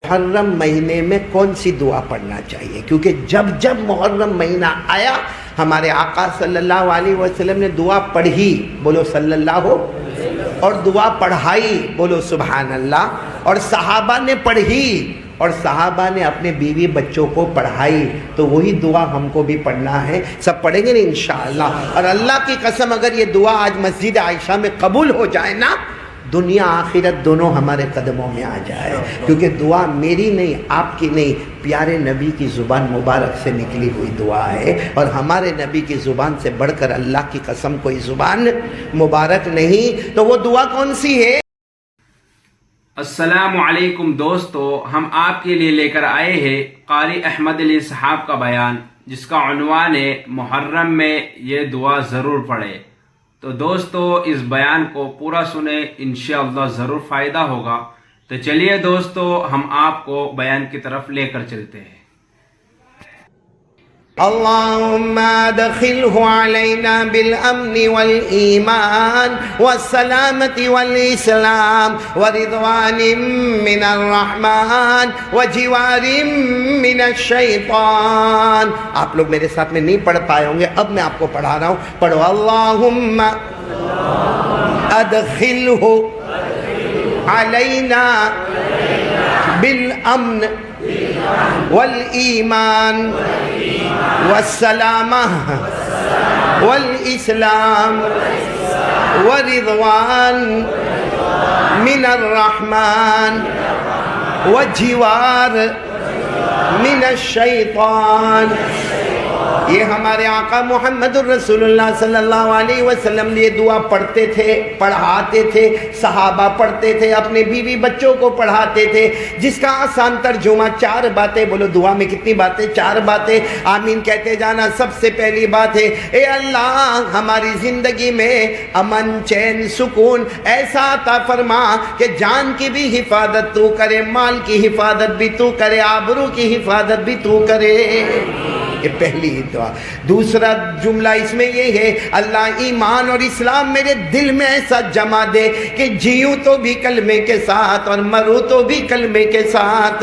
محرم مہینے میں کون سی دعا پڑھنا چاہیے؟ کیونکہ جب جب محرم مہینہ آیا ہمارے آقا صلی اللہ علیہ وسلم نے دعا پڑھی، بولو صلی اللہ، اور دعا پڑھائی، بولو سبحان اللہ، اور صحابہ نے پڑھی اور صحابہ نے اپنے بیوی بچوں کو پڑھائی، تو وہی دعا ہم کو بھی پڑھنا ہے۔ سب پڑھیں گے نا انشاءاللہ؟ اور اللہ کی قسم اگر یہ دعا آج مسجد عائشہ میں قبول ہو جائے نا، دنیا آخرت دونوں ہمارے قدموں میں آ جائے، کیونکہ دعا میری نہیں، آپ کی نہیں، پیارے نبی کی زبان مبارک سے نکلی ہوئی دعا ہے، اور ہمارے نبی کی زبان سے بڑھ کر اللہ کی قسم کوئی زبان مبارک نہیں۔ تو وہ دعا کون سی ہے؟ السلام علیکم دوستو، ہم آپ کے لیے لے کر آئے ہیں قاری احمد علی صاحب کا بیان، جس کا عنوان ہے محرم میں یہ دعا ضرور پڑھے۔ تو دوستو اس بیان کو پورا سنیں، انشاءاللہ ضرور فائدہ ہوگا۔ تو چلیے دوستو ہم آپ کو بیان کی طرف لے کر چلتے ہیں۔ اللهم ادخله علينا بالامن والايمان والسلامة والاسلام ورضوان من الرحمن وجوار من الشیطان۔ آپ لوگ میرے ساتھ میں نہیں پڑھ پائے ہوں گے، اب میں آپ کو پڑھا رہا ہوں، پڑھو۔ اللهم ادخله علينا بالامن والایمان والسلامة والإسلام ورضوان من الرحمن وجوار من الشیطان۔ یہ ہمارے آقا محمد الرسول اللہ صلی اللہ علیہ وسلم یہ دعا پڑھتے تھے، پڑھاتے تھے، صحابہ پڑھتے تھے، اپنے بیوی بچوں کو پڑھاتے تھے، جس کا آسان ترجمہ چار باتیں، بولو دعا میں کتنی باتیں؟ چار باتیں، آمین کہتے جانا۔ سب سے پہلی بات ہے، اے اللہ ہماری زندگی میں امن، چین، سکون ایسا عطا فرما کہ جان کی بھی حفاظت تو کرے، مال کی حفاظت بھی تو کرے، آبرو کی حفاظت بھی تو کرے۔ یہ پہلی دعا۔ دوسرا جملہ اس میں یہ ہے، اللہ ایمان اور اسلام میرے دل میں ایسا جما دے کہ جیوں تو بھی کلمے کے ساتھ اور مروں تو بھی کلمے کے ساتھ۔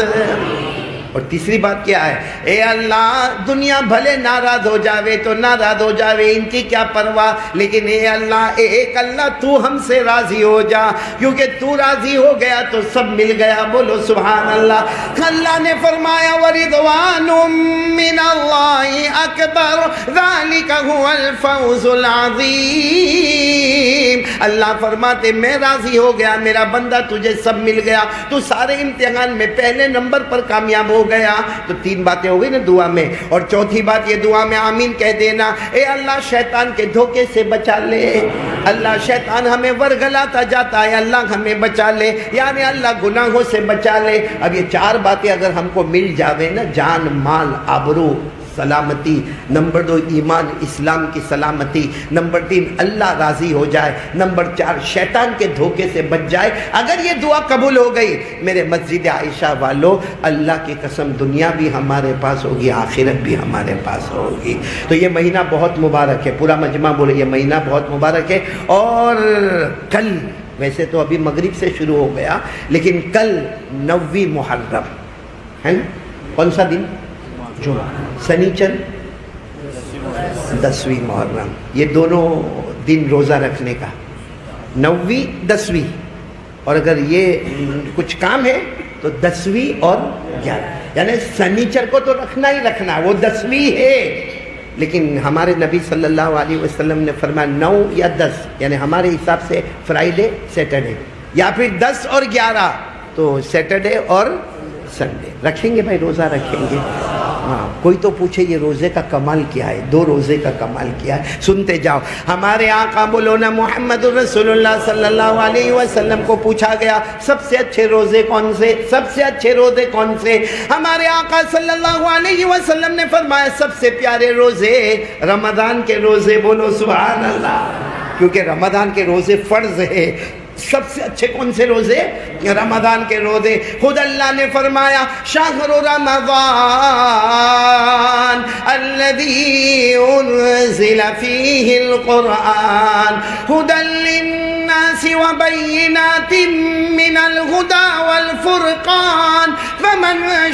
اور تیسری بات کیا ہے؟ اے اللہ دنیا بھلے ناراض ہو جاوے تو ناراض ہو جاوے، ان کی کیا پرواہ، لیکن اے اللہ، ایک اللہ تو ہم سے راضی ہو جا، کیونکہ تو راضی ہو گیا تو سب مل گیا، بولو سبحان اللہ۔ اللہ نے فرمایا وَرِضْوَانٌ مِّنَ اللَّهِ أَكْبَرُ ذَلِكَ هُوَ الْفَوْزُ الْعَظِيمُ۔ اللہ فرماتے میں راضی ہو گیا، میرا بندہ تجھے سب مل گیا، تو سارے امتحان میں پہلے نمبر پر کامیاب ہو گیا۔ تو تین باتیں ہو گئی نا دعا میں، اور چوتھی بات یہ دعا میں آمین کہہ دینا، اے اللہ شیطان کے دھوکے سے بچا لے، اللہ شیطان ہمیں ورگلاتا جاتا ہے، اللہ ہمیں بچا لے، یعنی اللہ گناہوں سے بچا لے۔ اب یہ چار باتیں اگر ہم کو مل جاوے نا، جان، مال، آبرو، سلامتی، نمبر 2 ایمان اسلام کی سلامتی، نمبر 3 اللہ راضی ہو جائے، نمبر 4 شیطان کے دھوکے سے بچ جائے، اگر یہ دعا قبول ہو گئی میرے مسجد عائشہ والوں، اللہ کی قسم دنیا بھی ہمارے پاس ہوگی، آخرت بھی ہمارے پاس ہوگی۔ تو یہ مہینہ بہت مبارک ہے، پورا مجمع بولے یہ مہینہ بہت مبارک ہے۔ اور کل ویسے تو ابھی مغرب سے شروع ہو گیا، لیکن کل 9ویں محرم ہے نا، کون سا دن؟ جمعہ، سنیچر 10ویں محرم، یہ دونوں دن روزہ رکھنے کا، 9ویں 10ویں، اور اگر یہ کچھ کام ہے تو 10ویں اور 11، یعنی سنیچر کو تو رکھنا ہی رکھنا، وہ 10ویں ہے، لیکن ہمارے نبی صلی اللہ علیہ وسلم نے فرمایا 9 یا 10، یعنی ہمارے حساب سے فرائیڈے سیٹرڈے، یا پھر 10 اور 11، تو سیٹرڈے اور سنڈے رکھیں گے، بھائی روزہ رکھیں گے۔ ہاں، کوئی تو پوچھے یہ روزے کا کمال کیا ہے، 2 روزے کا کمال کیا ہے، سنتے جاؤ۔ ہمارے آقا بولو نا محمد رسول اللہ صلی اللہ علیہ وسلم کو پوچھا گیا سب سے اچھے روزے کون سے، سب سے اچھے روزے کون سے؟ ہمارے آقا صلی اللہ علیہ وسلم نے فرمایا سب سے پیارے روزے رمضان کے روزے، بولو سبحان اللہ، کیونکہ رمضان کے روزے فرض ہے۔ سب سے اچھے کون سے روزے؟ رمضان کے روزے۔ خود اللہ نے فرمایا شہر رمضان الذی انزل فیہ القرآن ھدی للناس وبینات من الہدی والفرقان فمن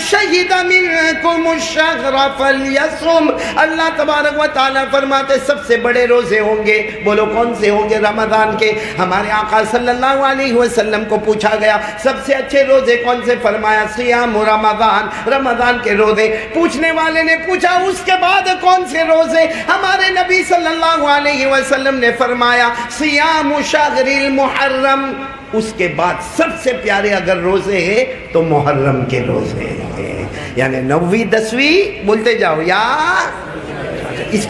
شہد منکم الشہر فلیصم، اللہ تبارک و تعالیٰ فرماتے سب سے بڑے روزے ہوں گے، بولو کون سے ہوں گے؟ رمضان کے۔ ہمارے آقا صلی اللہ علیہ وسلم کو پوچھا گیا سب سے اچھے روزے کون سے؟ فرمایا صیام رمضان، رمضان کے روزے۔ پوچھنے والے نے پوچھا اس کے بعد کون سے روزے؟ ہمارے نبی صلی اللہ علیہ وسلم نے فرمایا صیام شہر المحرم، اس کے بعد سب سے پیارے اگر روزے ہیں تو محرم کے روزے ہیں، یعنی 9ویں 10ویں بولتے جاؤ یا اس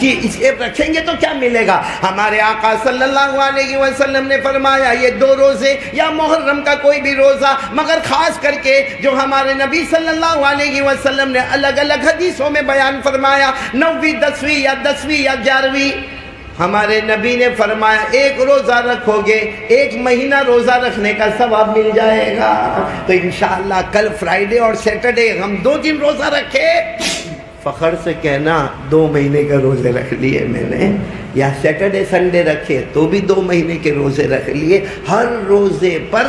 رکھیں گے تو کیا ملے گا؟ ہمارے آقا صلی اللہ علیہ وسلم نے فرمایا یہ 2 روزے یا محرم کا کوئی بھی روزہ، مگر خاص کر کے جو ہمارے نبی صلی اللہ علیہ وسلم نے الگ الگ حدیثوں میں بیان فرمایا 9ویں 10ویں یا 10ویں یا 11ویں، ہمارے نبی نے فرمایا ایک روزہ رکھو گے 1 مہینہ روزہ رکھنے کا ثواب مل جائے گا۔ تو انشاءاللہ کل فرائیڈے اور سیٹرڈے ہم 2 دن روزہ رکھے، فخر سے کہنا 2 مہینے کے روزے رکھ لیے میں نے، یا سیٹرڈے سنڈے رکھے تو بھی 2 مہینے کے روزے رکھ لیے۔ ہر روزے پر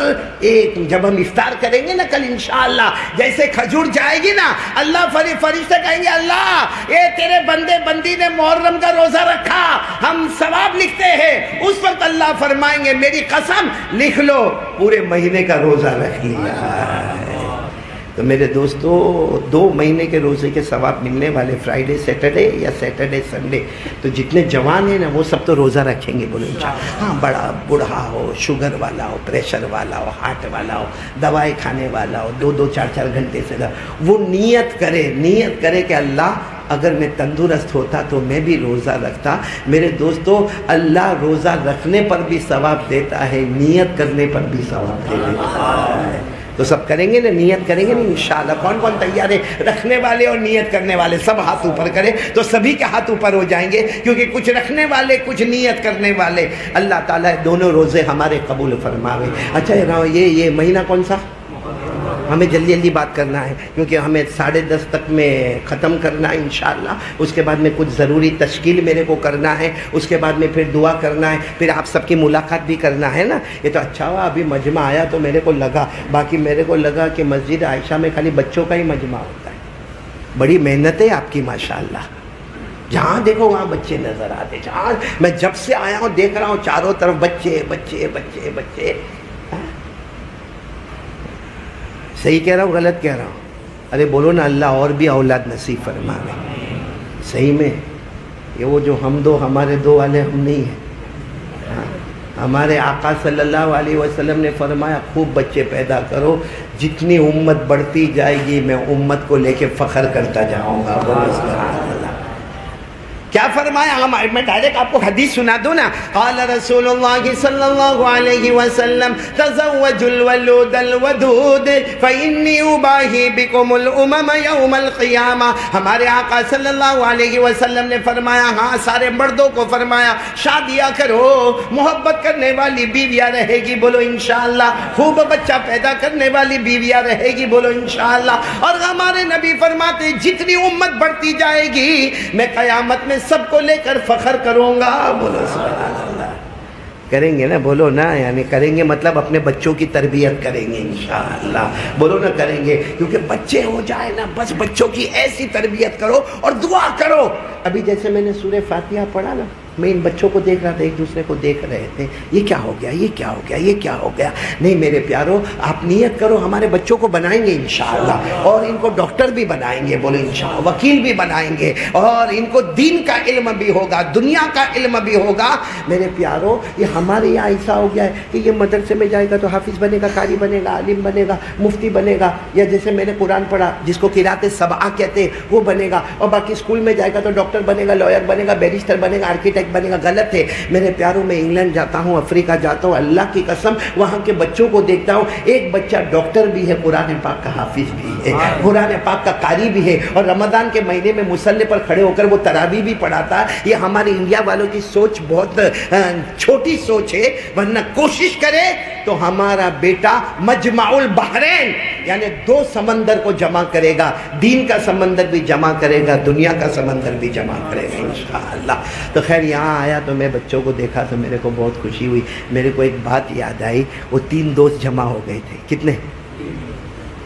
جب ہم افطار کریں گے نا کل انشاءاللہ، جیسے کھجور جائے گی نا، اللہ فرشتے کہیں گے اللہ یہ تیرے بندے بندی نے محرم کا روزہ رکھا، ہم ثواب لکھتے ہیں۔ اس وقت اللہ فرمائیں گے میری قسم لکھ لو پورے مہینے کا روزہ رکھ لیا۔ تو میرے دوستو 2 مہینے کے روزے کے ثواب ملنے والے فرائیڈے سیٹرڈے یا سیٹرڈے سنڈے، تو جتنے جوان ہیں نا وہ سب تو روزہ رکھیں گے بولو انشاءاللہ۔ ہاں بڑا بوڑھا ہو، شوگر والا ہو، پریشر والا ہو، ہارٹ والا ہو، دوائیں کھانے والا ہو، 2-2 4-4 گھنٹے سے وہ نیت کرے کہ اللہ اگر میں تندرست ہوتا تو میں بھی روزہ رکھتا۔ میرے دوستو اللہ روزہ رکھنے پر بھی ثواب دیتا ہے، نیت کرنے پر بھی ثواب دیتا ہے۔ تو سب کریں گے نا، نیت کریں گے نا انشاءاللہ۔ کون کون تیار ہے؟ رکھنے والے اور نیت کرنے والے سب ہاتھ اوپر کریں تو سبھی کے ہاتھ اوپر ہو جائیں گے، کیونکہ کچھ رکھنے والے کچھ نیت کرنے والے۔ اللہ تعالیٰ دونوں روزے ہمارے قبول فرماوے۔ اچھا یہ مہینہ کون سا؟ ہمیں جلدی جلدی بات کرنا ہے کیونکہ ہمیں 10:30 تک میں ختم کرنا ہے انشاءاللہ۔ اس کے بعد میں کچھ ضروری تشکیل میرے کو کرنا ہے، اس کے بعد میں پھر دعا کرنا ہے، پھر آپ سب کی ملاقات بھی کرنا ہے نا۔ یہ تو اچھا ہوا ابھی مجمع آیا تو میرے کو لگا، باقی میرے کو لگا کہ مسجد عائشہ میں خالی بچوں کا ہی مجمع ہوتا ہے۔ بڑی محنت ہے آپ کی ماشاءاللہ، جہاں دیکھو وہاں بچے نظر آتے، جہاں میں جب سے آیا ہوں دیکھ رہا ہوں چاروں طرف بچے بچے بچے بچے۔ صحیح کہہ رہا ہوں غلط کہہ رہا ہوں؟ ارے بولو نا اللہ اور بھی اولاد نصیب فرمائے۔ صحیح میں یہ وہ جو ہم دو ہمارے دو والے ہم نہیں ہیں۔ ہمارے آقا صلی اللہ علیہ وسلم نے فرمایا خوب بچے پیدا کرو، جتنی امت بڑھتی جائے گی میں امت کو لے کے فخر کرتا جاؤں گا۔ بولو سبحان اللہ۔ کیا فرمایا؟ میں ڈائریکٹ آپ کو حدیث سنا دوں نا۔ قال رسول اللہ صلی اللہ علیہ وسلم تزوجوا الولود الودود فإنی اباہی بکم الامم یوم القیامہ۔ ہمارے آقا صلی اللہ علیہ وسلم نے فرمایا، ہاں سارے مردوں کو فرمایا شادیاں کرو، محبت کرنے والی بیویاں رہے گی، بولو انشاءاللہ۔ خوب بچہ پیدا کرنے والی بیویاں رہے گی، بولو انشاءاللہ۔ اور ہمارے نبی فرماتے جتنی امت بڑھتی جائے گی میں قیامت میں سب کو لے کر فخر کروں گا، بولو سبحان اللہ۔ کریں گے نا، بولو نا، یعنی کریں گے مطلب اپنے بچوں کی تربیت کریں گے انشاءاللہ، بولو نا کریں گے، کیونکہ بچے ہو جائے نا بس بچوں کی ایسی تربیت کرو اور دعا کرو۔ ابھی جیسے میں نے سورہ فاتحہ پڑھا نا، میں ان بچوں کو دیکھ رہا تھا، ایک دوسرے کو دیکھ رہے تھے، یہ کیا ہو گیا، یہ کیا ہو گیا، یہ کیا ہو گیا۔ نہیں میرے پیارو، آپ نیت کرو ہمارے بچوں کو بنائیں گے انشاءاللہ، اور ان کو ڈاکٹر بھی بنائیں گے، بولو انشاءاللہ، وکیل بھی بنائیں گے، اور ان کو دین کا علم بھی ہوگا، دنیا کا علم بھی ہوگا۔ میرے پیارو یہ ہمارے یہاں ایسا ہو گیا ہے کہ یہ مدرسے میں جائے گا تو حافظ بنے گا، قاری بنے گا، عالم بنے گا، مفتی بنے گا، یا جیسے میں نے قرآن پڑھا جس کو قرات سبعہ کہتے ہیں وہ بنے گا، اور باقی اسکول میں جائے گا تو ڈاکٹر بنے گا، لائر بنے گا، بیرسٹر بنے گا، آرکیٹیکٹ بنے گا۔ غلط ہے میرے پیاروں۔ میں انگلینڈ جاتا ہوں، افریقہ جاتا ہوں، اللہ کی قسم وہاں کے بچوں کو دیکھتا ہوں، ایک بچہ ڈاکٹر بھی ہے، قرآن پاک کا حافظ بھی ہے، قرآن پاک کا قاری بھی ہے، اور رمضان کے مہینے میں مصلی پر کھڑے ہو کر وہ تراویح بھی پڑھاتا ہے۔ یہ ہمارے انڈیا والوں کی سوچ بہت چھوٹی سوچ ہے، ورنہ کوشش کرے تو ہمارا بیٹا مجمع البحرین یعنی 2 سمندر کو جمع کرے گا، دین کا سمندر بھی جمع کرے گا، دنیا کا سمندر بھی جمع کرے گا انشاءاللہ۔ تو خیر یہاں آیا تو میں بچوں کو دیکھا تو میرے کو بہت خوشی ہوئی۔ میرے کو ایک بات یاد آئی، وہ 3 دوست جمع ہو گئے تھے، کتنے؟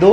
2?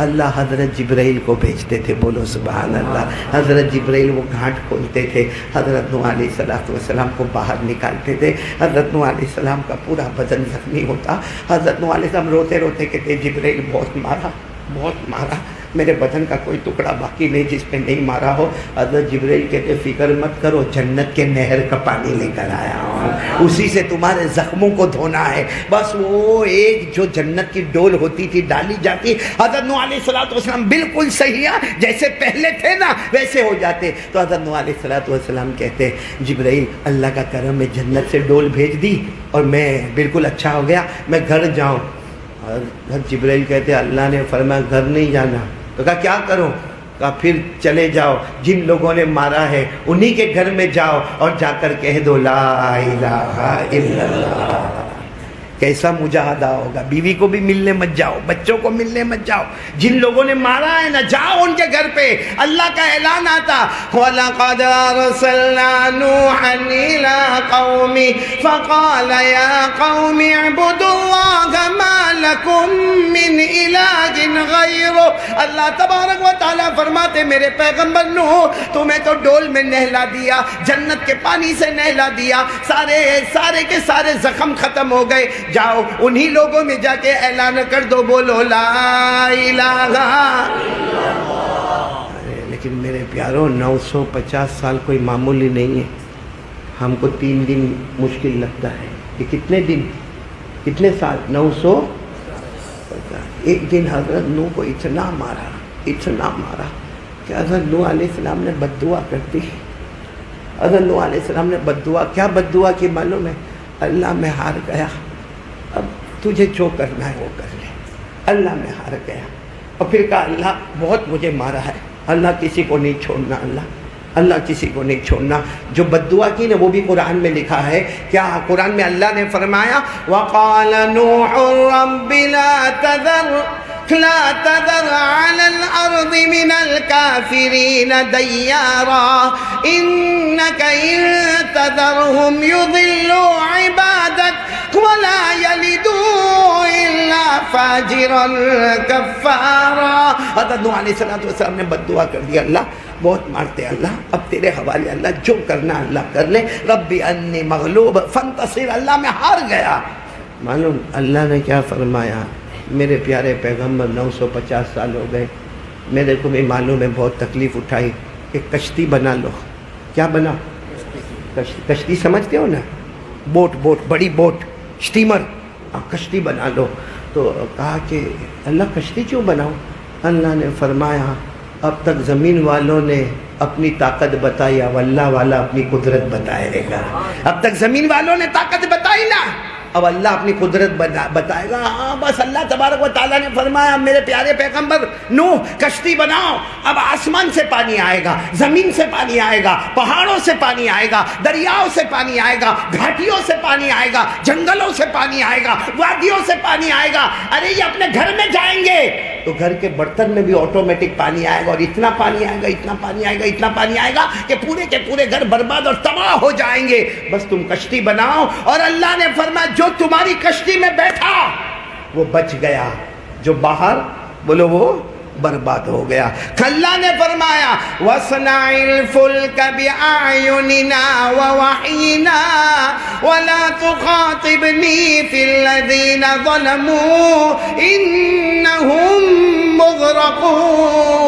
اللہ حضرت جبرائیل کو بھیجتے تھے، بولو سبحان اللہ۔ حضرت جبرائیل وہ گھاٹ کھولتے تھے، حضرت نوح علیہ السلام کو باہر نکالتے تھے۔ حضرت نوح علیہ السلام کا پورا بدن زخمی ہوتا، حضرت نوح علیہ السلام روتے روتے کہتے جبرائیل بہت مارا، میرے بدن کا کوئی ٹکڑا باقی نہیں جس پہ نہیں مارا ہو۔ حضرت جبرائیل کہتے فکر مت کرو، جنت کے نہر کا پانی لے کر آیا ہوں، اسی سے تمہارے زخموں کو دھونا ہے۔ بس وہ ایک جو جنت کی ڈول ہوتی تھی ڈالی جاتی، حضرت نوح علیہ السلام بالکل صحیح ہے، جیسے پہلے تھے نا ویسے ہو جاتے۔ تو حضرت نوح علیہ السلام کہتے جبرائیل اللہ کا کرم ہے، جنت سے ڈول بھیج دی اور میں بالکل اچھا ہو گیا، میں گھر جاؤں۔ حضرت جبرائیل کہتے اللہ نے فرمایا گھر نہیں جانا۔ تو کہا کیا کروں؟ کہا پھر چلے جاؤ، جن لوگوں نے مارا ہے انہی کے گھر میں جاؤ اور جا کر کہہ دو لا الہ الا اللہ۔ کیسا مجاہدہ ہوگا، بیوی کو بھی ملنے مت جاؤ، بچوں کو ملنے مت جاؤ، جن لوگوں نے مارا ہے نا جاؤ ان کے گھر پہ۔ اللہ کا اعلان آتا وَلَقَدْ أَرْسَلْنَا نُوحًا إِلَىٰ قَوْمِهِ فَقَالَ يَا قَوْمِ اعْبُدُوا اللَّهَ مَا لَكُم مِّنْ إِلَٰهٍ غَيْرُهُ۔ اللہ تبارک و تعالیٰ فرماتے میرے پیغمبر نوح تمہیں تو ڈول میں نہلا دیا، جنت کے پانی سے نہلا دیا، سارے کے سارے زخم ختم ہو گئے، جاؤ انہی لوگوں میں جا کے اعلان کر دو، بولو لا الہ۔ لیکن میرے پیاروں 950 سال کوئی معمولی نہیں ہے۔ ہم کو 3 دن مشکل لگتا ہے، کہ کتنے دن کتنے سال 950۔ ایک دن حضرت نوح کو اتنا مارا کہ حضرت نوح علیہ السلام نے بد دعا کر دی۔ حضرت نوح علیہ السلام نے بد دعا، کیا بد دعا کی معلوم ہے؟ اللہ میں ہار گیا، اب تجھے جو کرنا ہے وہ کر لے۔ اللہ میں ہار گیا، اور پھر کہا اللہ بہت مجھے مارا ہے، اللہ کسی کو نہیں چھوڑنا، اللہ کسی کو نہیں چھوڑنا۔ جو بد دعا کی نا وہ بھی قرآن میں لکھا ہے، کیا قرآن میں اللہ نے فرمایا وَقَالَ نُوحٌ رَبِّ لَا تَذَرْ عَلَى الْأَرْضِ مِنَ الْكَافِرِينَ دَيَّارًا إِنَّكَ إِن تَذَرْهُمْ يُضِلُّوا عِبَادَكَ وَلَا يَلِدُوا إِلَّا فَاجِرًا كَفَّارًا۔ حضرت نوح علیہ السلام نے بد دعا کر دیا، اللہ بہت مارتے، اللہ اب تیرے حوالے، اللہ جو کرنا اللہ کر لے، ربی انی مغلوب فانتصر، اللہ میں ہار گیا۔ معلوم اللہ نے کیا فرمایا؟ میرے پیارے پیغمبر 950 سال ہو گئے، میرے کو بھی معلوم ہے بہت تکلیف اٹھائی کہ کشتی بنا لو۔ کیا بنا؟ کشتی سمجھتے ہو نا، بوٹ بڑی بوٹ، اسٹیمر، کشتی بنا لو۔ تو کہا کہ اللہ کشتی کیوں بناؤ؟ اللہ نے فرمایا اب تک زمین والوں نے اپنی طاقت بتائی، اب اللہ والا اپنی قدرت بتائے گا۔ اب تک زمین والوں نے طاقت بتائی نا، اب اللہ اپنی قدرت بتائے گا۔ ہاں بس اللہ تبارک و تعالیٰ نے فرمایا میرے پیارے پیغمبر نوح کشتی بناؤ، اب آسمان سے پانی آئے گا، زمین سے پانی آئے گا، پہاڑوں سے پانی آئے گا، دریاؤں سے پانی آئے گا، گھاٹیوں سے پانی آئے گا، جنگلوں سے پانی آئے گا، وادیوں سے پانی آئے گا۔ ارے یہ اپنے گھر میں جائیں گے تو گھر کے برتن میں بھی آٹومیٹک پانی آئے گا، اور اتنا پانی آئے گا، اتنا پانی آئے گا، اتنا پانی آئے گا کہ پورے کے پورے گھر برباد اور تباہ ہو جائیں گے۔ بس تم کشتی بناؤ، اور اللہ نے فرمایا جو تمہاری کشتی میں بیٹھا وہ بچ گیا، جو باہر بولو وہ برباد ہو گیا۔ اللہ نے فرمایا وَاصْنَعِ الْفُلْكَ بِأَعْيُنِنَا وَوَحْيِنَا وَلَا تُخَاطِبْنِي فِي الَّذِينَ ظَلَمُوا إِنَّهُمْ مُغْرَقُونَ۔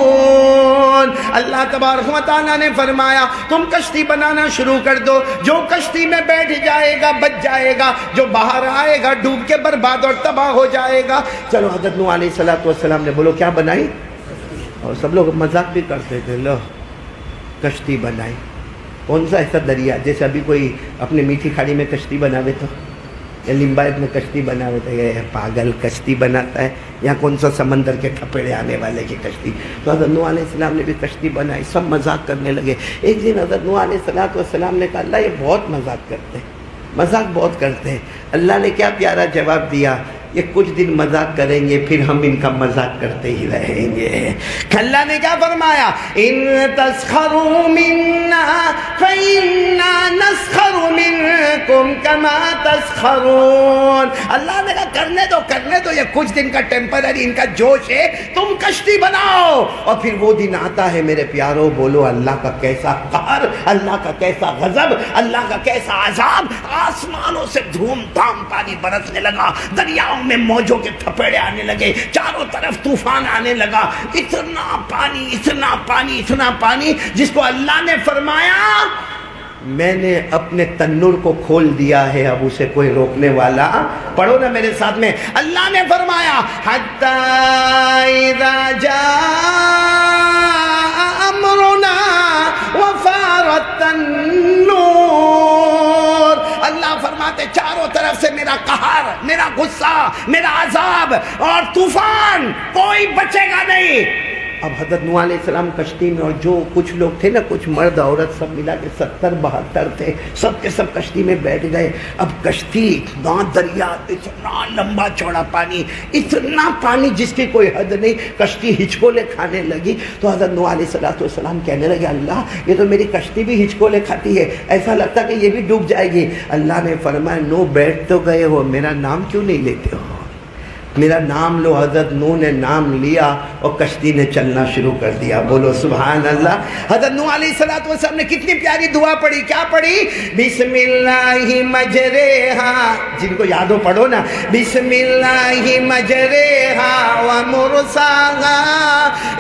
اللہ تبارک و تعالیٰ نے فرمایا تم کشتی بنانا شروع کر دو، جو کشتی میں بیٹھ جائے گا بچ جائے گا، جو باہر آئے گا ڈوب کے برباد اور تباہ ہو جائے گا۔ چلو حضرت نوح علیہ السلام نے بولو کیا بنائی، اور سب لوگ مذاق بھی کرتے تھے، لو کشتی بنائی۔ کون سا ایسا دریا جیسے ابھی کوئی اپنے میٹھی کھاڑی میں کشتی بناوے تو، یا لمبایت میں کشتی بناوے تو یہ پاگل کشتی بناتا ہے، یا کون سا سمندر کے ٹھپڑے آنے والے کی کشتی۔ تو حضرت نوح علیہ السلام نے بھی کشتی بنائی، سب مذاق کرنے لگے۔ ایک دن حضرت نوح علیہ السلام نے کہا اللہ یہ بہت مذاق کرتے ہیں، مذاق بہت کرتے ہیں۔ اللہ نے کیا پیارا جواب دیا، یہ کچھ دن مذاق کریں گے پھر ہم ان کا مذاق کرتے ہی رہیں گے. اللہ نے کیا فرمایا؟ ان تسخروا منا فإنا نسخر منکم کما تسخرون. اللہ نے کہا کرنے دو یہ کچھ دن کا ٹیمپرری ان کا جوش ہے، تم کشتی بناؤ. اور پھر وہ دن آتا ہے میرے پیاروں، بولو اللہ کا کیسا قہر، اللہ کا کیسا غضب، اللہ کا کیسا عذاب. آسمانوں سے دھوم دھام پانی برسنے لگا، دریاؤں میں موجوں کے تھپیڑے آنے لگے، چاروں طرف طوفان آنے لگا. اتنا پانی اتنا پانی اتنا پانی جس کو اللہ نے فرمایا میں نے اپنے تنور کو کھول دیا ہے، اب اسے کوئی روکنے والا. پڑھو نا میرے ساتھ میں. اللہ نے فرمایا حتی اذا جاء امرنا وفارت النور. اللہ فرماتے چاروں طرف سے میرا قہر، میرا غصہ، میرا عذاب اور طوفان، کوئی بچے گا نہیں. اب حضرت نوح علیہ السلام کشتی میں، اور جو کچھ لوگ تھے نا، کچھ مرد عورت سب ملا کے 70-72 تھے، سب کے سب کشتی میں بیٹھ گئے. اب کشتی اتنا دریا، اتنا لمبا چوڑا پانی، اتنا پانی جس کی کوئی حد نہیں. کشتی ہچکولے کھانے لگی تو حضرت نوح علیہ السلام کہنے لگے اللہ یہ تو میری کشتی بھی ہچکولے کھاتی ہے، ایسا لگتا کہ یہ بھی ڈوب جائے گی. اللہ نے فرمایا نو بیٹھ تو گئے ہو، میرا نام کیوں نہیں لیتے ہو؟ میرا نام لو. حضرت نوح نے نام لیا اور کشتی نے چلنا شروع کر دیا. بولو سبحان اللہ. حضرت نوح علیہ السلام نے کتنی پیاری دعا پڑھی. کیا پڑھی؟ بسم اللہ مجریہا. جن کو یاد ہو پڑھو نا. بسم اللہ مجریہا ومرساہا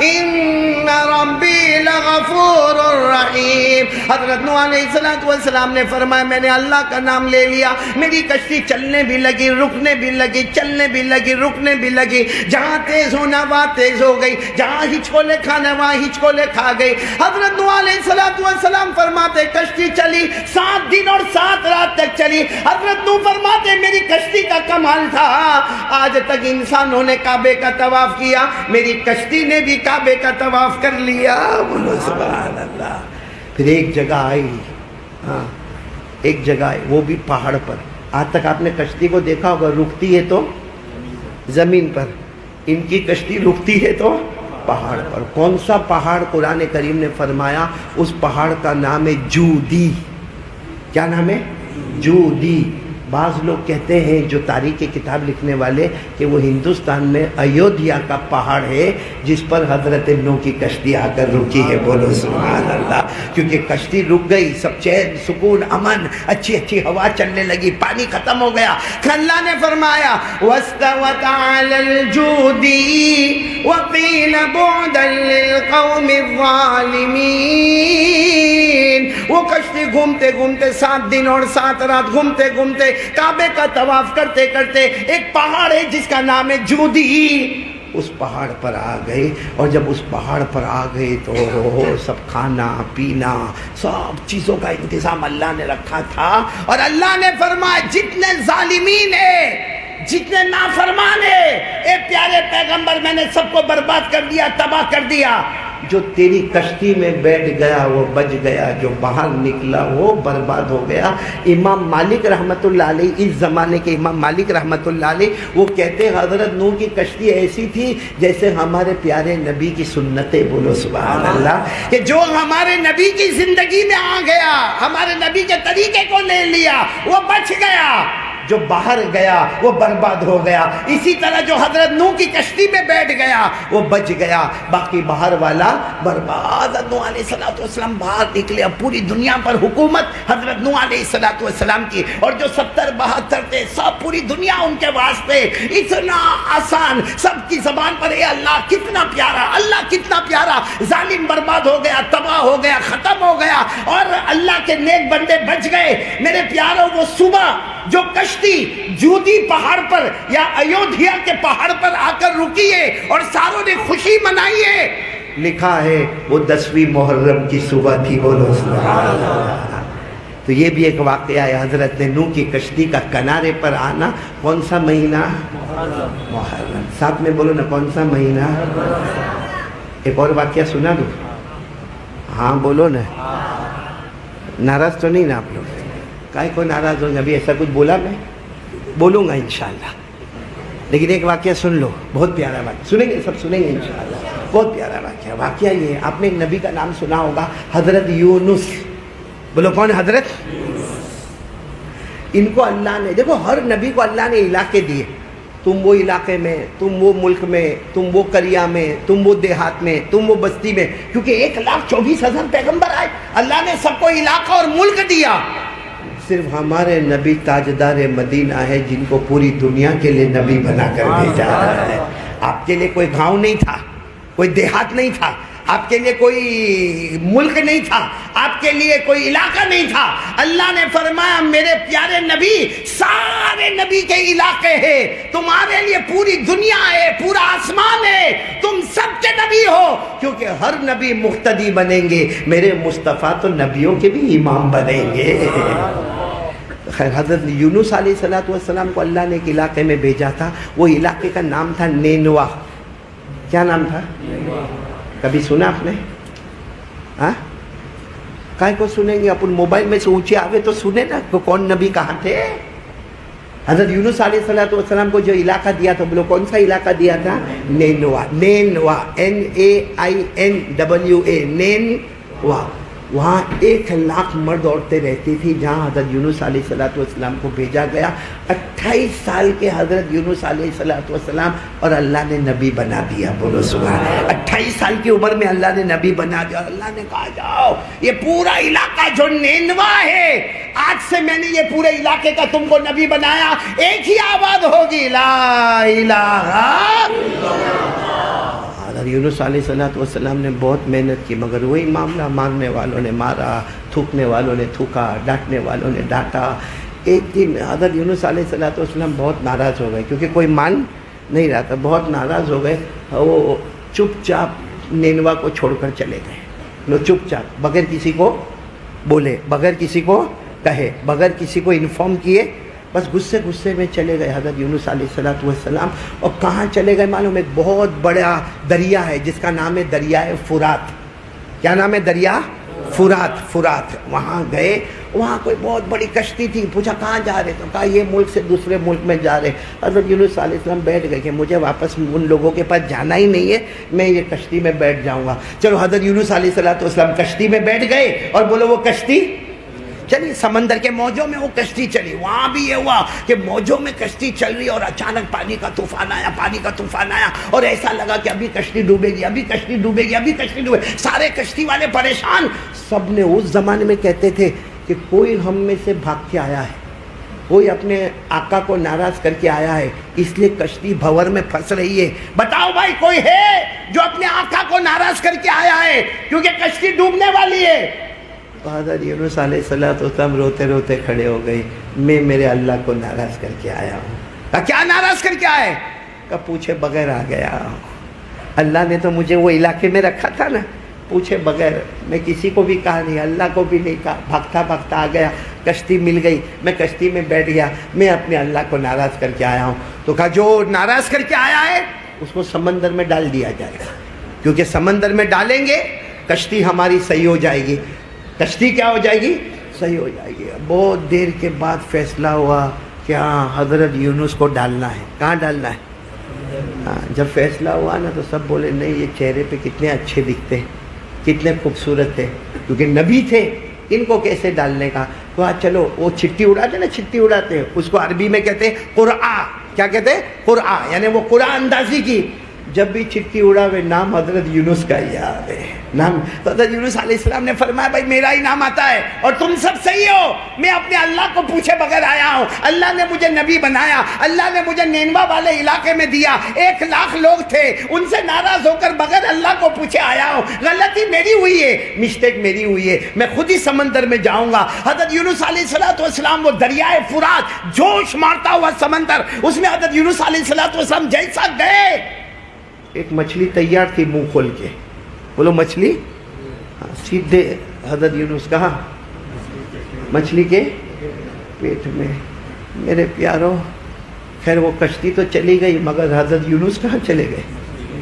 ان ربی لغفور رحیم. حضرت نوح علیہ السلام نے فرمایا میں نے اللہ کا نام لے لیا، میری کشتی چلنے بھی لگی، رکنے بھی لگی، چلنے بھی لگی، رکنے بھی لگی. جہاں تیز ہونا وہاں تیز ہو گئی، جہاں ہچکولے کھانا وہاں ہچکولے کھا گئی. حضرت نوح علیہ السلام فرماتے کشتی چلی 7 دن اور 7 رات تک چلی. حضرت نوح فرماتے میری کشتی کا کمال تھا آج تک انسانوں نے کعبے کا طواف کیا، میری کشتی نے بھی کعبے کا طواف کر لیا. بولو سبحان اللہ. پھر ایک جگہ آئی، ہاں ایک جگہ آئی، وہ بھی پہاڑ پر. آج تک آپ نے کشتی کو دیکھا ہوگا رکتی ہے تو زمین پر، ان کی کشتی رکتی ہے تو پہاڑ پر. کون سا پہاڑ؟ قرآن کریم نے فرمایا اس پہاڑ کا نام ہے جودی. کیا نام ہے؟ جودی. بعض لوگ کہتے ہیں جو تاریخ کی کتاب لکھنے والے کہ وہ ہندوستان میں ایودھیا کا پہاڑ ہے جس پر حضرت نوح کی کشتی آ کر رکی ہے. بولو سبحان اللہ. کیونکہ کشتی رک گئی، سب چین سکون امن، اچھی اچھی ہوا چلنے لگی، پانی ختم ہو گیا. اللہ نے فرمایا وَاسْتَوَتْ عَلَى الْجُودِ وَقِيلَ بُعْدًا لِلْقَوْمِ الظَّالِمِينَ. وہ کشتی گھومتے گھومتے 7 دن اور 7 رات گھومتے گھومتے کعبے کا طواف کرتے کرتے ایک پہاڑ ہے جس کا نام ہے جودی، اس پہاڑ پر آ گئے. اور جب اس پہاڑ پر آ گئے تو سب کھانا پینا سب چیزوں کا انتظام اللہ نے رکھا تھا. اور اللہ نے فرمایا جتنے ظالمین ہیں، جتنے نافرمان ہیں، اے پیارے پیغمبر میں نے سب کو برباد کر دیا، تباہ کر دیا. جو تیری کشتی میں بیٹھ گیا وہ بچ گیا، جو باہر نکلا وہ برباد ہو گیا. امام مالک رحمت اللہ علیہ، اس زمانے کے امام مالک رحمت اللہ علیہ، وہ کہتے ہیں حضرت نوح کی کشتی ایسی تھی جیسے ہمارے پیارے نبی کی سنتیں. بولو سبحان اللہ. کہ جو ہمارے نبی کی زندگی میں آ گیا، ہمارے نبی کے طریقے کو لے لیا، وہ بچ گیا. جو باہر گیا وہ برباد ہو گیا. اسی طرح جو حضرت نوح کی کشتی میں بیٹھ گیا وہ بچ گیا، باقی باہر والا برباد. نوح علیہ السلام باہر نکلے، اب پوری دنیا پر حکومت حضرت نوح علیہ السلام کی. اور جو 70-72 تھے سب پوری دنیا ان کے واسطے اتنا آسان، سب کی زبان پر اے اللہ کتنا پیارا، اللہ کتنا پیارا. ظالم برباد ہو گیا، تباہ ہو گیا، ختم ہو گیا، اور اللہ کے نیک بندے بچ گئے. میرے پیاروں وہ صبح جو کشتی جودی پہاڑ پر یا ایودھیا کے پہاڑ پر آ کر رکی ہے اور ساروں نے خوشی منائی ہے، لکھا ہے وہ 10ویں محرم کی صبح تھی. بولو سبحان اللہ. تو یہ بھی ایک واقعہ ہے حضرت نوح کی کشتی کا کنارے پر آنا. کون سا مہینہ؟ محرم. ساتھ میں بولو نا کون سا مہینہ. ایک اور واقعہ سنا دو. ہاں بولو نا. ناراض تو نہیں نا آپ لوگ؟ کائے کو ناراض ہوں گے؟ ابھی ایسا کچھ بولا میں بولوں گا انشاءاللہ. لیکن ایک واقعہ سن لو, بہت پیارا واقعہ, سنیں گے سب, سنیں گے انشاءاللہ, بہت پیارا واقعہ. واقعہ یہ ہے, آپ نے ایک نبی کا نام سنا ہوگا, حضرت یونس. بولو کون؟ حضرت. ان کو اللہ نے, دیکھو ہر نبی کو اللہ نے علاقے دیے, تم وہ علاقے میں, تم وہ ملک میں, تم وہ قریہ میں, تم وہ دیہات میں, تم وہ بستی میں, کیونکہ 1,24,000 پیغمبر آئے, اللہ نے سب کو علاقہ اور ملک دیا. صرف ہمارے نبی تاجدار مدینہ ہے جن کو پوری دنیا کے لیے نبی بنا کر بھیجا ہے. آپ کے لیے کوئی گاؤں نہیں تھا, کوئی دیہات نہیں تھا, آپ کے لیے کوئی ملک نہیں تھا, آپ کے لیے کوئی علاقہ نہیں تھا. اللہ نے فرمایا میرے پیارے نبی سارے نبی کے علاقے ہیں, تمہارے لیے پوری دنیا ہے, پورا آسمان ہے, تم سب کے نبی ہو, کیونکہ ہر نبی مقتدی بنیں گے, میرے مصطفیٰ تو نبیوں کے بھی امام بنیں گے. خیر, حضرت یونس علیہ السلام کو اللہ نے ایک علاقے میں بھیجا تھا. وہ علاقے کا نام تھا نینوا. کیا نام تھا؟ کبھی سنا آپ نے؟ ہاں, کائے کو سنیں گے اپن, موبائل میں سے اونچے آوے تو سنے نا کون نبی کہاں تھے. حضرت یونس علیہ السلام کو جو علاقہ دیا تھا, بولو کون سا علاقہ دیا تھا؟ نینوا. نینوا, NAINWA, نینوا. وہاں 1,00,000 مرد عورتیں رہتی تھی جہاں حضرت یونس علیہ السلام کو بھیجا گیا. 28 سال کے حضرت یونس علیہ السلام, اور اللہ نے نبی بنا دیا. بولو سبحان. 28 سال کی عمر میں اللہ نے نبی بنا دیا, اور اللہ نے کہا جاؤ یہ پورا علاقہ جو نینوا ہے, آج سے میں نے یہ پورے علاقے کا تم کو نبی بنایا. ایک ہی آواز ہوگی, لا الہ الا اللہ. یونس علیہ السلام نے بہت محنت کی, مگر وہی معاملہ, مارنے والوں نے مارا, تھوکنے والوں نے تھوکا, ڈانٹنے والوں نے ڈانٹا. ایک دن حضرت یونس علیہ السلام بہت ناراض ہو گئے, کیونکہ کوئی مان نہیں رہا تھا, بہت ناراض ہو گئے. وہ چپ چاپ نینوا کو چھوڑ کر چلے گئے. لو چپ چاپ, بغیر کسی کو بولے, بغیر کسی کو کہے, بغیر کسی کو انفارم کیے, بس غصے میں چلے گئے حضرت یونس علیہ السلام. اور کہاں چلے گئے معلوم؟ ایک بہت بڑا دریا ہے جس کا نام ہے دریائے فرات. کیا نام ہے؟ دریا فرات. وہاں گئے, وہاں کوئی بہت بڑی کشتی تھی. پوچھا کہاں جا رہے؟ تو کہا یہ ملک سے دوسرے ملک میں جا رہے. حضرت یونس علیہ السلام بیٹھ گئے کہ مجھے واپس ان لوگوں کے پاس جانا ہی نہیں ہے, میں یہ کشتی میں بیٹھ جاؤں گا. چلو حضرت یونس علیہ السلام کشتی میں بیٹھ گئے, اور بولو وہ کشتی چلی, سمندر کے موجوں میں وہ کشتی چلی. وہاں بھی یہ ہوا کہ موجوں میں کشتی چل رہی, اور اچانک پانی کا طوفان آیا, اور ایسا لگا کہ ابھی کشتی ڈوبے گی. سارے کشتی والے پریشان. سب نے اس زمانے میں کہتے تھے کہ کوئی ہم میں سے بھاگ کے آیا ہے, کوئی اپنے آقا کو ناراض کر کے آیا ہے, اس لیے کشتی بھور میں پھنس رہی ہے. بتاؤ بھائی کوئی ہے جو اپنے آقا کو ناراض کر کے آیا ہے, کیونکہ کشتی ڈوبنے والی ہے. حضرت یونس علیہ السلام روتے روتے کھڑے ہو گئے, میں میرے اللہ کو ناراض کر کے آیا ہوں. کہا کیا ناراض کر کے آئے؟ کہا پوچھے بغیر آ گیا ہوں. اللہ نے تو مجھے وہ علاقے میں رکھا تھا نا, پوچھے بغیر. میں کسی کو بھی کہا نہیں, اللہ کو بھی نہیں کہا, بھاگتا آ گیا. کشتی مل گئی, میں کشتی میں بیٹھ گیا, میں اپنے اللہ کو ناراض کر کے آیا ہوں. تو کہا جو ناراض کر کے آیا ہے اس کو سمندر میں ڈال دیا جائے گا, کیونکہ سمندر میں ڈالیں گے کشتی ہماری صحیح ہو جائے گی. کشتی کیا ہو جائے گی؟ صحیح ہو جائے گی. بہت دیر کے بعد فیصلہ ہوا کہ ہاں حضرت یونس کو ڈالنا ہے. کہاں ڈالنا ہے؟ ہاں, جب فیصلہ ہوا نا تو سب بولے نہیں, یہ چہرے پہ کتنے اچھے دکھتے, کتنے خوبصورت تھے, کیونکہ نبی تھے, ان کو کیسے ڈالنے کا. تو آج چلو وہ چھٹی اڑاتے نا, چھٹی اڑاتے ہیں, اس کو عربی میں کہتے ہیں قرآ. کیا کہتے ہیں؟ قرآ, یعنی وہ قرآن اندازی کی. جب بھی چھٹی اڑاوے نام حضرت یونس کا ہی آوے نام. تو حضرت یونس علیہ السلام نے فرمایا بھائی میرا ہی نام آتا ہے, اور تم سب صحیح ہو, میں اپنے اللہ کو پوچھے بغیر آیا ہوں. اللہ نے مجھے نبی بنایا, اللہ نے مجھے نینوا والے علاقے میں دیا. 1,00,000 لوگ تھے, ان سے ناراض ہو کر بغیر اللہ کو پوچھے آیا ہوں. غلطی میری ہوئی ہے, مسٹیک میری ہوئی ہے, میں خود ہی سمندر میں جاؤں گا. حضرت یونس علیہ السلام, وہ دریائے فرات, جوش مارتا ہوا سمندر, اس میں حضرت یونس علیہ السلام جیسا گئے, ایک مچھلی تیار تھی منہ کھول کے. بولو مچھلی. سیدھے حضرت یونس کہا مچھلی کے پیٹ میں. میرے پیاروں, خیر وہ کشتی تو چلی گئی, مگر حضرت یونس کہاں چلے گئے؟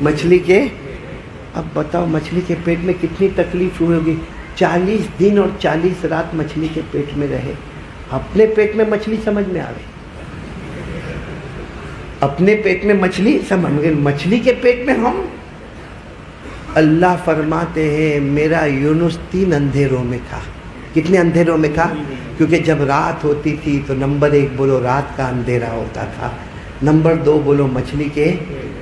مچھلی کے. اب بتاؤ مچھلی کے پیٹ میں کتنی تکلیف ہوئی ہوگی. 40 دن اور 40 رات مچھلی کے پیٹ میں رہے. اپنے پیٹ میں مچھلی سمجھ میں آ گئی. اپنے پیٹ میں مچھلی سمجھ گئے، مچھلی کے پیٹ میں ہم. اللہ فرماتے ہیں میرا یونس 3 اندھیروں میں تھا. کتنے اندھیروں میں تھا؟ کیونکہ جب رات ہوتی تھی تو نمبر 1 بولو رات کا اندھیرا ہوتا تھا، نمبر 2 بولو مچھلی کے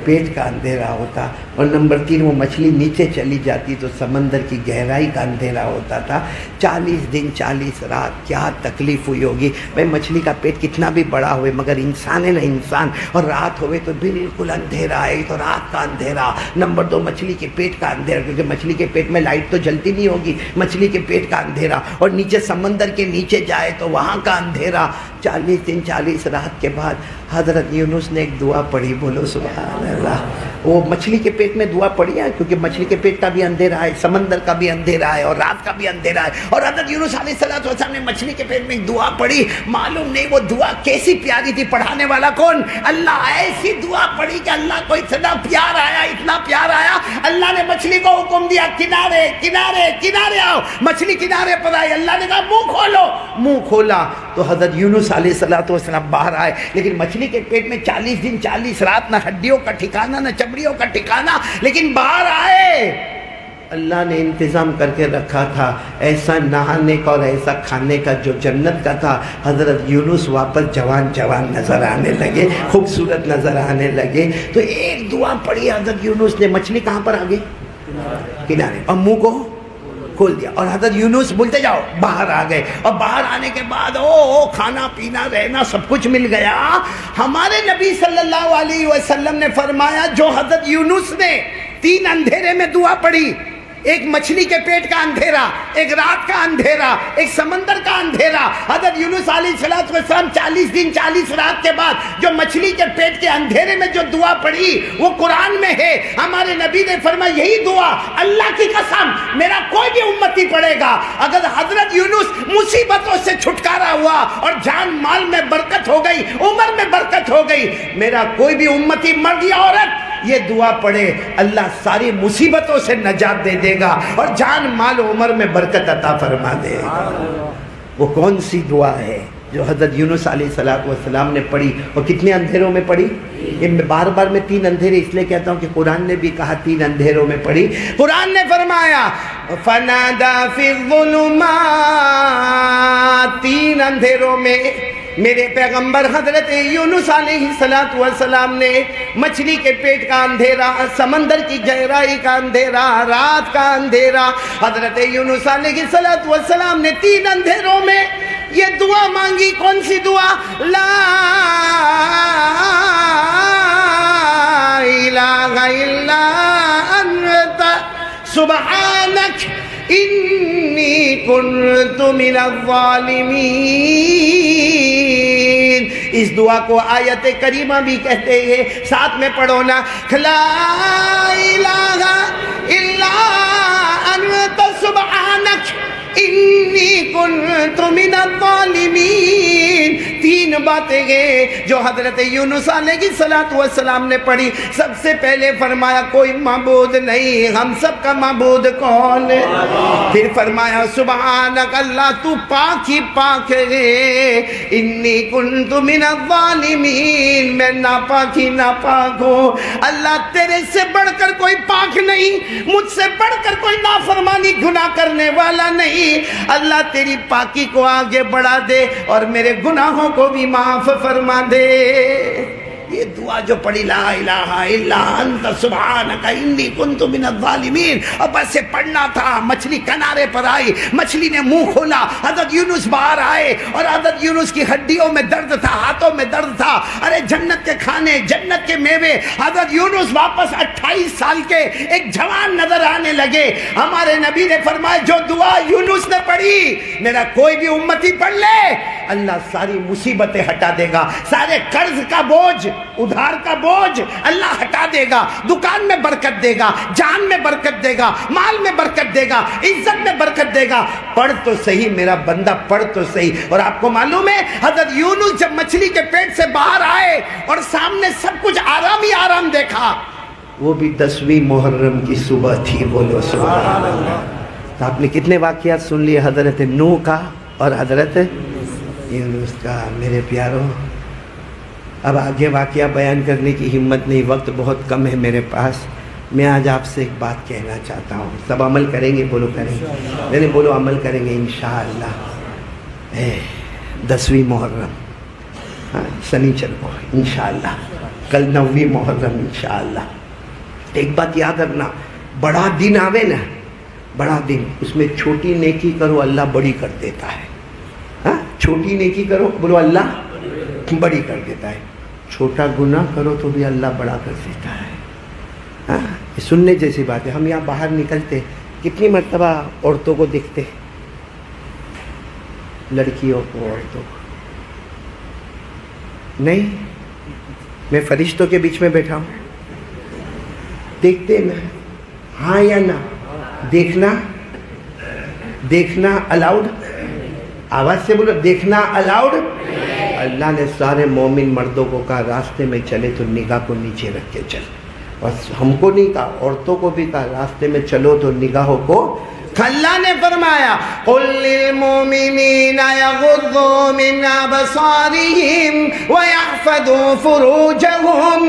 پیٹ کا اندھیرا ہوتا، اور نمبر 3 وہ مچھلی نیچے چلی جاتی تو سمندر کی گہرائی کا اندھیرا ہوتا تھا. 40 دن 40 رات کیا تکلیف ہوئی ہوگی. بھائی مچھلی کا پیٹ کتنا بھی بڑا ہوئے مگر انسان ہے نا انسان، اور رات ہوئے تو بالکل اندھیرا ہے، تو رات کا اندھیرا. نمبر 2 مچھلی کے پیٹ کا اندھیرا، کیونکہ مچھلی کے پیٹ میں لائٹ تو جلتی نہیں ہوگی، مچھلی کے پیٹ کا اندھیرا، اور نیچے سمندر کے نیچے جائے تو وہاں کا اندھیرا. 40 دن 40 رات کے بعد حضرت یونس نے ایک دعا پڑھی، بولو سبحان اللہ. وہ مچھلی کے پیٹ میں دعا پڑھی ہے، کیونکہ مچھلی کے پیٹ کا بھی اندھیرا ہے، سمندر کا بھی اندھیرا ہے، اور رات کا بھی اندھیرا ہے. اور حضرت یونس علیہ السلام نے مچھلی کے پیٹ میں ایک دعا پڑھی. معلوم نہیں وہ دعا کیسی پیاری تھی، پڑھانے والا کون؟ اللہ. ایسی دعا پڑھی کہ اللہ کو اتنا پیار آیا، اتنا پیار آیا، اللہ نے مچھلی کو حکم دیا کنارے کنارے کنارے آؤ. مچھلی کنارے پر آئی، اللہ نے کہا منہ کھولو. منہ کھولا تو حضرت یونس علیہ السلام باہر آئے. لیکن مچھلی کے پیٹ میں 40 دن 40 رات، نہ ہڈیوں کا ٹھکانہ نہ چمڑیوں کا ٹھکانہ، لیکن باہر آئے. اللہ نے انتظام کر کے رکھا تھا ایسا نہانے کا اور ایسا کھانے کا جو جنت کا تھا. حضرت یونس واپس جوان جوان نظر آنے لگے، خوبصورت نظر آنے لگے. تو ایک دعا پڑھی حضرت یونس نے. مچھلی کہاں پر آ گئی؟ کنارے. اور منہ کو کھول دیا، اور حضرت یونس بولتے جاؤ باہر آ گئے. اور باہر آنے کے بعد کھانا پینا رہنا سب کچھ مل گیا. ہمارے نبی صلی اللہ علیہ وسلم نے فرمایا جو حضرت یونس نے 3 اندھیرے میں دعا پڑھی، ایک مچھلی کے پیٹ کا اندھیرا، ایک رات کا اندھیرا، ایک سمندر کا اندھیرا. حضرت یونس علیہ السلام 40 دن 40 رات کے بعد جو مچھلی کے پیٹ کے اندھیرے میں جو دعا پڑھی وہ قرآن میں ہے. ہمارے نبی نے فرمایا یہی دعا اللہ کی قسم میرا کوئی بھی امتی پڑھے گا، اگر حضرت یونس مصیبتوں سے چھٹکارا ہوا اور جان مال میں برکت ہو گئی، عمر میں برکت ہو گئی، میرا کوئی بھی امتی مرد یا عورت یہ دعا پڑھے اللہ ساری مصیبتوں سے نجات دے دے گا اور جان مال عمر میں برکت عطا فرما دے گا. وہ کون سی دعا ہے جو حضرت یونس علیہ السلام نے پڑھی؟ اور کتنے اندھیروں میں پڑھی؟ یہ بار بار میں 3 اندھیرے اس لیے کہتا ہوں کہ قرآن نے بھی کہا 3 اندھیروں میں پڑھی. قرآن نے فرمایا فنادا فی الظلمات، 3 اندھیروں میں میرے پیغمبر حضرت یونس علیہ السلام نے مچھلی کے پیٹ کا اندھیرا، سمندر کی گہرائی کا اندھیرا، رات کا اندھیرا، حضرت یونس علیہ السلام نے 3 اندھیروں میں یہ دعا مانگی. کون سی دعا؟ لا الہ الا انت سبحانک انی کنت من الظالمین. اس دعا کو آیت کریمہ بھی کہتے ہیں، ساتھ میں پڑھو نا، لا الہ الا انت سبحانک انی کنت من الظالمین. 3 باتیں ہیں جو حضرت یونس علیہ السلام نے پڑھی. سب سے پہلے فرمایا کوئی معبود نہیں، ہم سب کا معبود کون ہے؟ پھر فرمایا سبحانک اللہ تو پاک ہی پاک ہے، انی کنت من الظالمین میں ناپاک ہی ناپاک ہوں. اللہ تیرے سے بڑھ کر کوئی پاک نہیں، مجھ سے بڑھ کر کوئی نافرمانی گناہ کرنے والا نہیں. اللہ تیری پاکی کو آگے بڑھا دے اور میرے گناہوں کو بھی معاف فرما دے. یہ دعا جو پڑھی لا الہ الا انت سبحانک انی کنت من الظالمین، اب بس سے پڑھنا تھا. مچھلی کنارے پر آئی، مچھلی نے منہ کھولا، حضرت یونس باہر آئے اور حضرت یونس کی ہڈیوں میں درد تھا، ہاتھوں میں درد تھا. ارے جنت کے کھانے، جنت کے میوے. حضرت یونس واپس 28 سال کے ایک جوان نظر آنے لگے. ہمارے نبی نے فرمایا جو دعا یونس نے پڑھی میرا کوئی بھی امتی پڑھ لے اللہ ساری مصیبتیں ہٹا دے گا، سارے قرض کا بوجھ، ادھار کا بوجھ اللہ ہٹا دے گا، دکان میں برکت دے گا، جان میں برکت دے گا، مال میں برکت دے گا، عزت میں برکت دے گا. پڑھ تو صحیح میرا بندہ، پڑھ تو صحیح. اور آپ کو معلوم ہے حضرت یونس جب مچھلی کے پیٹ سے باہر آئے اور سامنے سب کچھ آرام ہی آرام دیکھا، وہ بھی 10ویں محرم کی صبح تھی. بولو سبحان اللہ. تو آپ نے کتنے واقعات سن لیے، حضرت نوح کا اور حضرت یونس کا. میرے پیاروں اب آگے واقعہ بیان کرنے کی ہمت نہیں، وقت بہت کم ہے میرے پاس. میں آج آپ سے ایک بات کہنا چاہتا ہوں. سب عمل کریں گے؟ بولو کریں گے. میں نے بولو عمل کریں گے انشاءاللہ. 10ویں محرم سنیچر کو انشاءاللہ، کل 9ویں محرم انشاءاللہ. ایک بات یاد رکھنا، بڑا دن آوے نا، بڑا دن، اس میں چھوٹی نیکی کرو اللہ بڑی کر دیتا ہے. چھوٹی نیکی کرو، بولو اللہ بڑی کر دیتا ہے. چھوٹا گناہ کرو تو بھی اللہ بڑا کر دیتا ہے. سننے جیسی بات ہے. ہم یہاں باہر نکلتے کتنی مرتبہ عورتوں کو دیکھتے، لڑکیوں کو، عورتوں کو. نہیں، میں فرشتوں کے بیچ میں بیٹھا ہوں، دیکھتے نا؟ ہاں یا نہ؟ دیکھنا، دیکھنا الاؤڈ؟ آواز سے بولو، دیکھنا الاؤڈ؟ اللہ نے سارے مومن مردوں کو کہا راستے میں چلے تو نگاہ کو نیچے رکھ کے چل. اور ہم کو نہیں کہا، عورتوں کو بھی کہا راستے میں چلو تو نگاہوں کو. اللہ نے فرمایا قل للمؤمنین یغضوا من ابصارهم ویحفظوا فروجهم.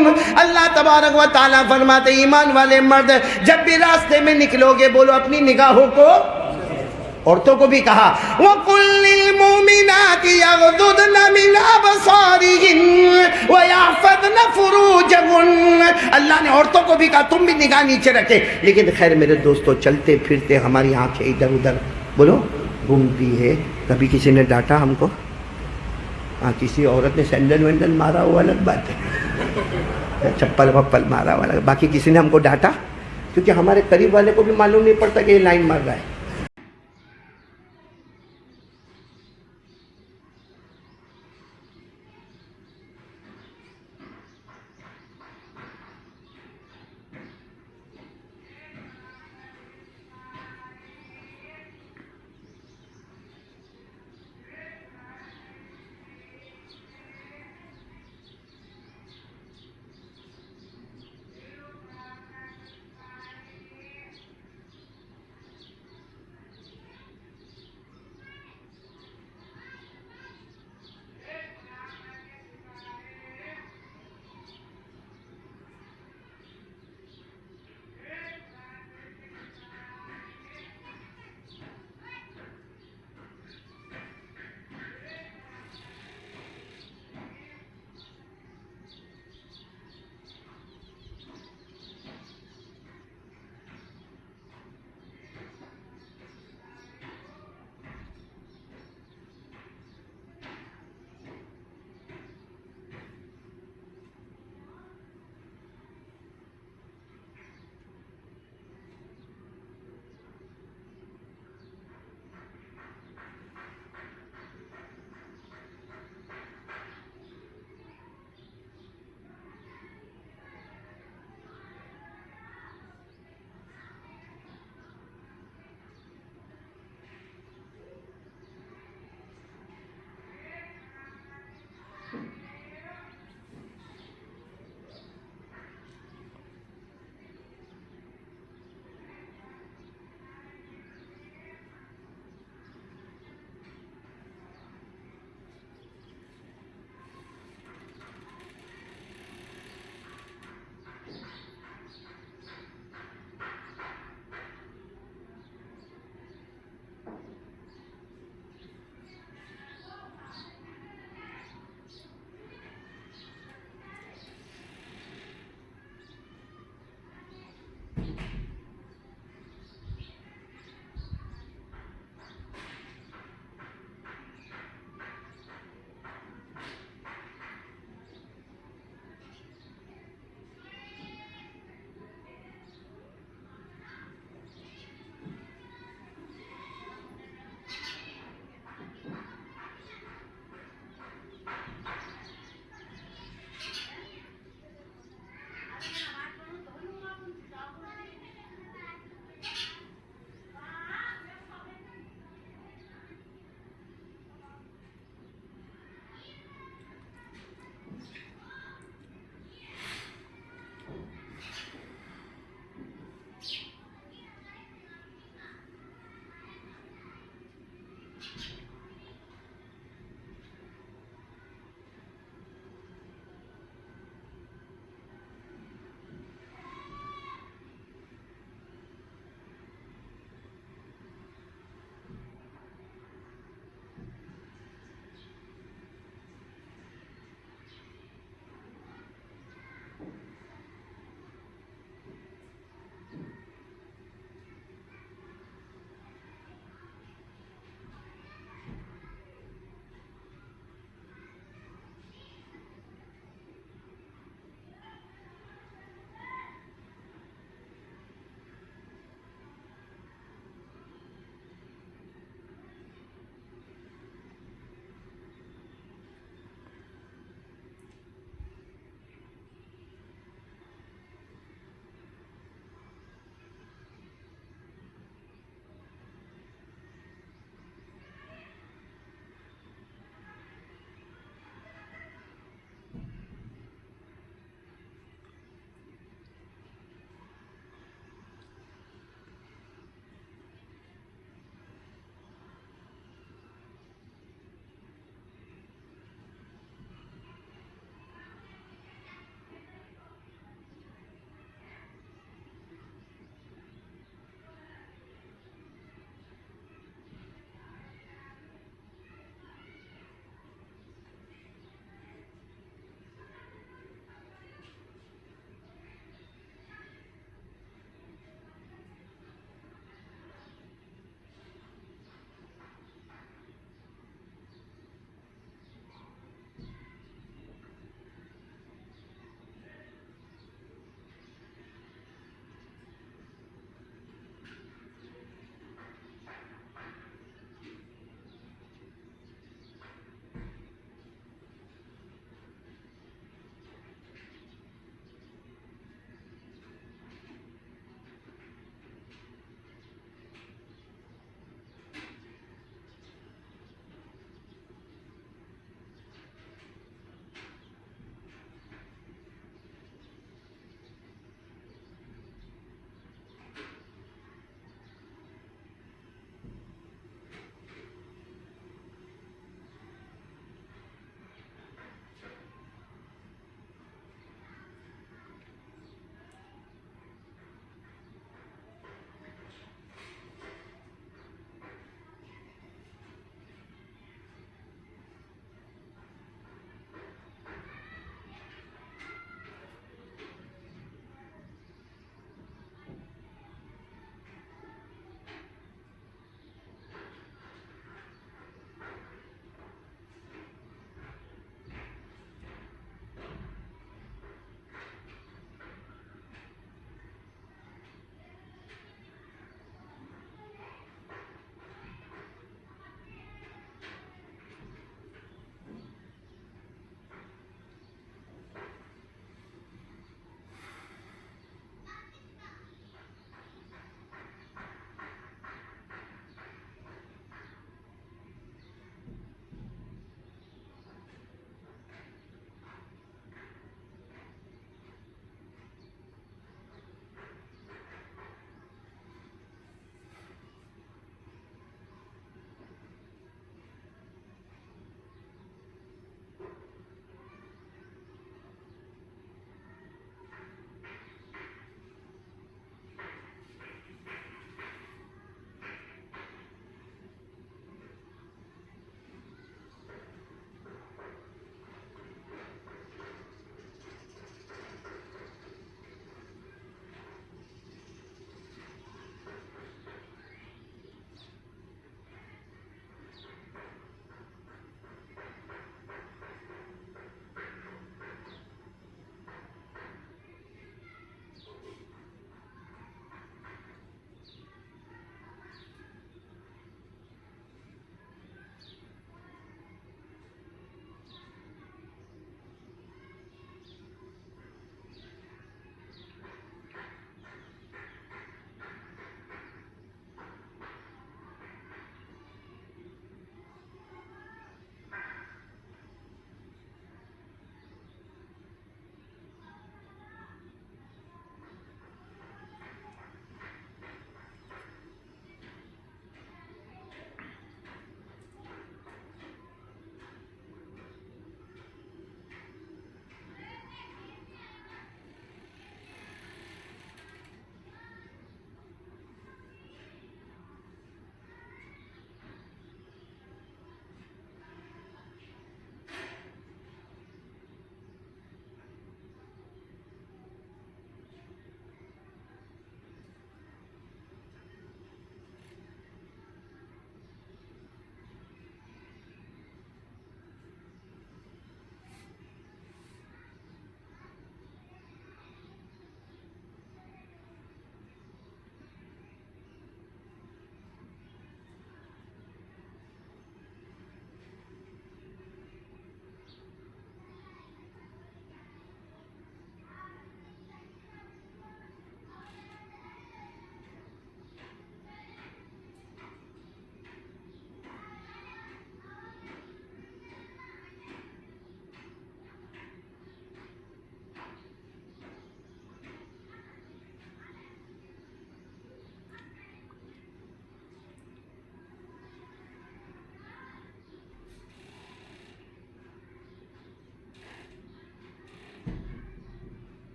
اللہ تبارک و تعالیٰ فرماتے ایمان والے مرد جب بھی راستے میں نکلو گے بولو اپنی نگاہوں کو. عورتوں کو بھی کہا وَقُلْ لِلْمُؤْمِنَاتِ يَغْضُضْنَ مِنْ أَبْصَارِهِنَّ وَيَحْفَظْنَ فُرُوجَهُنَّ. اللہ نے عورتوں کو بھی کہا تم بھی نگاہ نیچے رکھے. لیکن خیر میرے دوستو، چلتے پھرتے ہماری آنکھیں ادھر ادھر بولو گھومتی ہے. کبھی کسی نے ڈانٹا ہم کو؟ کسی عورت نے سینڈل وینڈل مارا ہوا الگ بات ہے، چپل وپل مارا ہوا الگ. باقی کسی نے ہم کو ڈانٹا؟ کیونکہ ہمارے قریب والے کو بھی معلوم نہیں پڑتا کہ یہ لائن مار رہا ہے.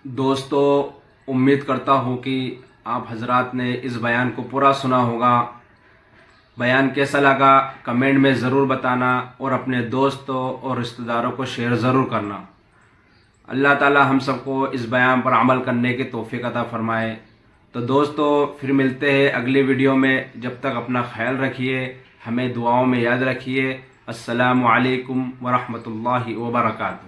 دوستو امید کرتا ہوں کہ آپ حضرات نے اس بیان کو پورا سنا ہوگا. بیان کیسا لگا کمنٹ میں ضرور بتانا اور اپنے دوستوں اور رشتہ داروں کو شیئر ضرور کرنا. اللہ تعالی ہم سب کو اس بیان پر عمل کرنے کی توفیق عطا فرمائے. تو دوستو پھر ملتے ہیں اگلی ویڈیو میں. جب تک اپنا خیال رکھیے, ہمیں دعاؤں میں یاد رکھیے. السلام علیکم ورحمۃ اللہ وبرکاتہ.